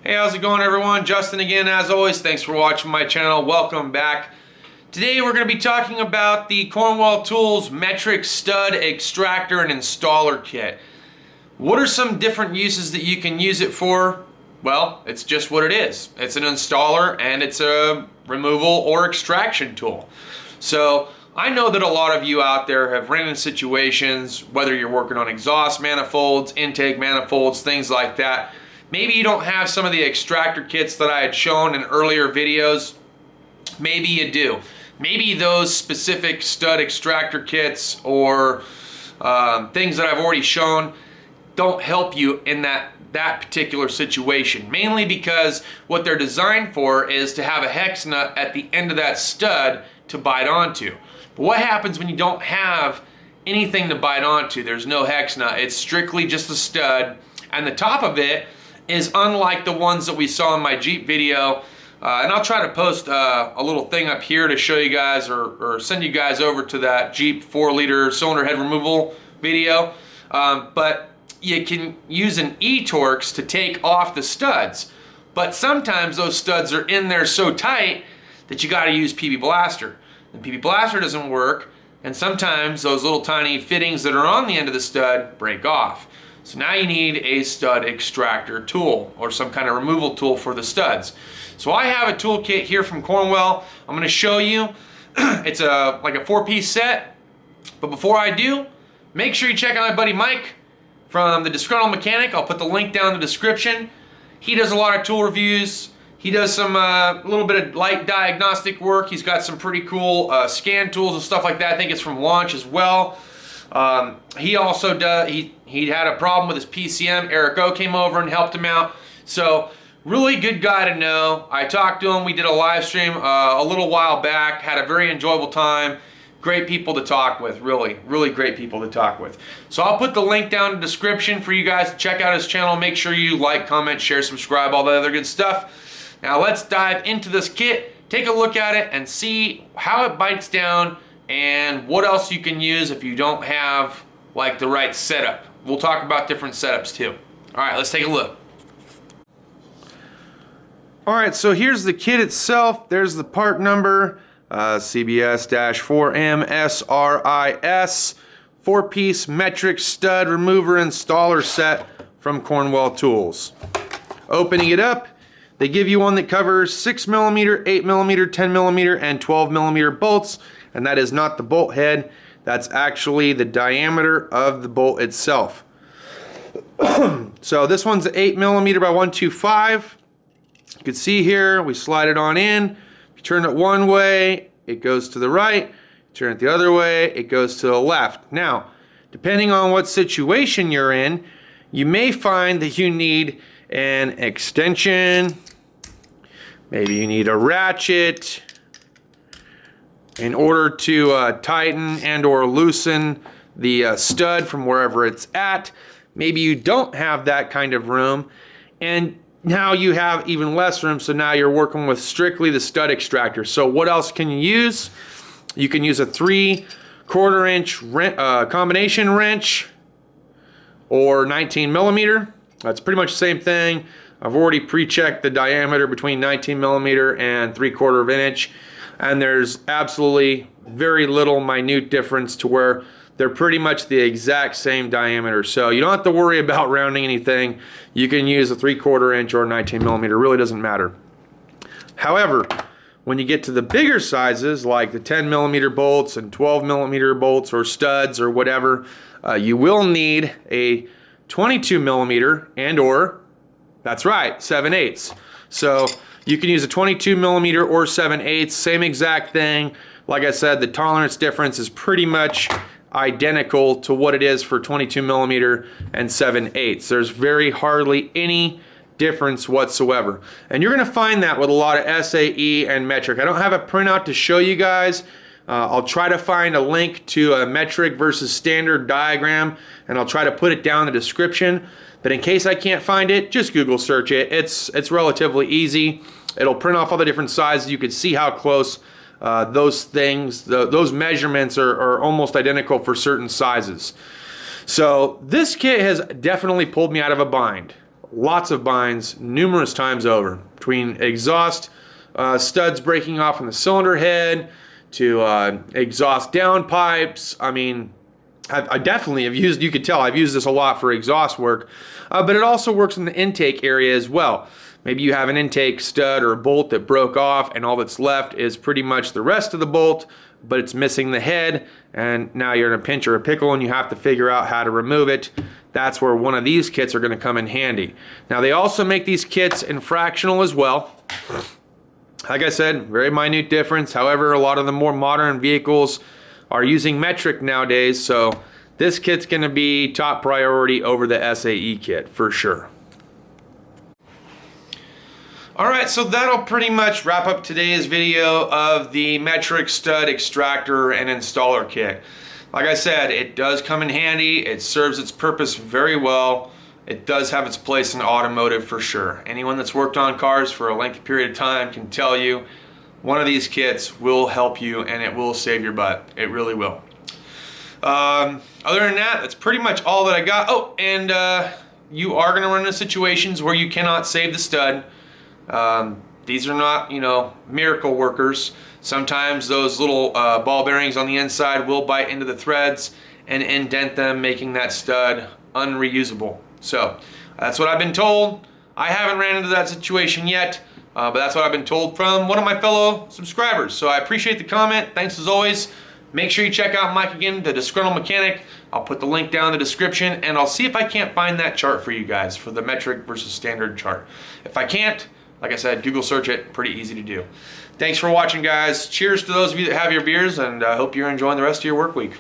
Hey, how's it going everyone? Justin again, as always. Thanks for watching my channel. Welcome back. Today we're going to be talking about the Cornwell Tools Metric Stud Extractor and Installer Kit. What are some different uses that you can use it for? Well, it's just what it is. It's an installer and it's a removal or extraction tool. So I know that a lot of you out there have ran into situations, whether you're working on exhaust manifolds, intake manifolds, things like that. Maybe you don't have some of the extractor kits that I had shown in earlier videos. Maybe you do. Maybe those specific stud extractor kits or things that I've already shown don't help you in that particular situation. Mainly because what they're designed for is to have a hex nut at the end of that stud to bite onto. But what happens when you don't have anything to bite onto? There's no hex nut. It's strictly just a stud, and the top of it is unlike the ones that we saw in my Jeep video. And I'll try to post a little thing up here to show you guys or send you guys over to that Jeep 4-liter cylinder head removal video. But you can use an E-Torx to take off the studs. But sometimes those studs are in there so tight that you got to use PB Blaster. And PB Blaster doesn't work, and sometimes those little tiny fittings that are on the end of the stud break off. So now you need a stud extractor tool or some kind of removal tool for the studs. So I have a toolkit here from Cornwell. I'm going to show you. It's like a 4-piece set. But before I do, make sure you check out my buddy Mike from the Disgruntled Mechanic. I'll put the link down in the description. He does a lot of tool reviews. He does some little bit of light diagnostic work. He's got some pretty cool scan tools and stuff like that. I think it's from Launch as well. He also does, he had a problem with his PCM. Eric O came over and helped him out. So really good guy to know. I talked to him. We did a live stream a little while back. Had a very enjoyable time. Great people to talk with. Really great people to talk with. So I'll put the link down in the description for you guys to check out his channel. Make sure you like, comment, share, subscribe, all that other good stuff. Now let's dive into this kit, take a look at it, and see how it bites down and what else you can use if you don't have like the right setup. We'll talk about different setups too. All right, let's take a look. All right, so here's the kit itself. There's the part number, CBS-4MSRIS, 4-piece metric stud remover installer set from Cornwell Tools. Opening it up, they give you one that covers 6mm, 8mm, 10mm, and 12mm bolts. And that is not the bolt head, that's actually the diameter of the bolt itself. So this one's 8mm by 125. You can see here, we slide it on in. If you turn it one way, it goes to the right. Turn it the other way, it goes to the left. Now, depending on what situation you're in, you may find that you need an extension, maybe you need a ratchet, in order to tighten and or loosen the stud from wherever it's at. Maybe you don't have that kind of room, and now you have even less room, so now you're working with strictly the stud extractor. So what else can you use? You can use a 3/4 inch combination wrench or 19mm. That's pretty much the same thing. I've already pre-checked the diameter between 19mm and 3/4 inch. And there's absolutely very little minute difference to where they're pretty much the exact same diameter. So you don't have to worry about rounding anything. You can use a 3/4 inch or 19mm, it really doesn't matter. However, when you get to the bigger sizes, like the 10mm bolts and 12mm bolts or studs or whatever, you will need a 22mm and or, that's right, 7/8. So you can use a 22mm or 7/8, same exact thing. Like I said, the tolerance difference is pretty much identical to what it is for 22mm and 7/8. There's very hardly any difference whatsoever. And you're gonna find that with a lot of SAE and metric. I don't have a printout to show you guys. I'll try to find a link to a metric versus standard diagram, and I'll try to put it down in the description. But in case I can't find it, just Google search it. It's relatively easy. It'll print off all the different sizes. You can see how close those things, those measurements are almost identical for certain sizes. So this kit has definitely pulled me out of a bind. lots of binds numerous times over, between exhaust studs breaking off from the cylinder head to exhaust downpipes. I mean, I definitely have used, you could tell I've used this a lot for exhaust work, but it also works in the intake area as well. Maybe you have an intake stud or a bolt that broke off and all that's left is pretty much the rest of the bolt, but it's missing the head, and now you're in a pinch or a pickle and you have to figure out how to remove it. That's where one of these kits are going to come in handy. Now they also make these kits in fractional as well. Like I said, very minute difference. However, a lot of the more modern vehicles are using metric nowadays, so this kit's going to be top priority over the SAE kit for sure. Alright, so that'll pretty much wrap up today's video of the metric stud extractor and installer kit. Like I said, it does come in handy. It serves its purpose very well. It does have its place in automotive for sure. Anyone that's worked on cars for a lengthy period of time can tell you one of these kits will help you and it will save your butt. It really will. Other than that, that's pretty much all that I got. Oh, and you are going to run into situations where you cannot save the stud. These are not, you know, miracle workers. Sometimes those little ball bearings on the inside will bite into the threads and indent them, making that stud unreusable. So that's what I've been told. I haven't ran into that situation yet, but that's what I've been told from one of my fellow subscribers. So I appreciate the comment. Thanks as always. Make sure you check out Mike again, the Disgruntled Mechanic. I'll put the link down in the description, and I'll see if I can't find that chart for you guys for the metric versus standard chart. If I can't, like I said, Google search it. Pretty easy to do. Thanks for watching, guys. Cheers to those of you that have your beers, and I hope you're enjoying the rest of your work week.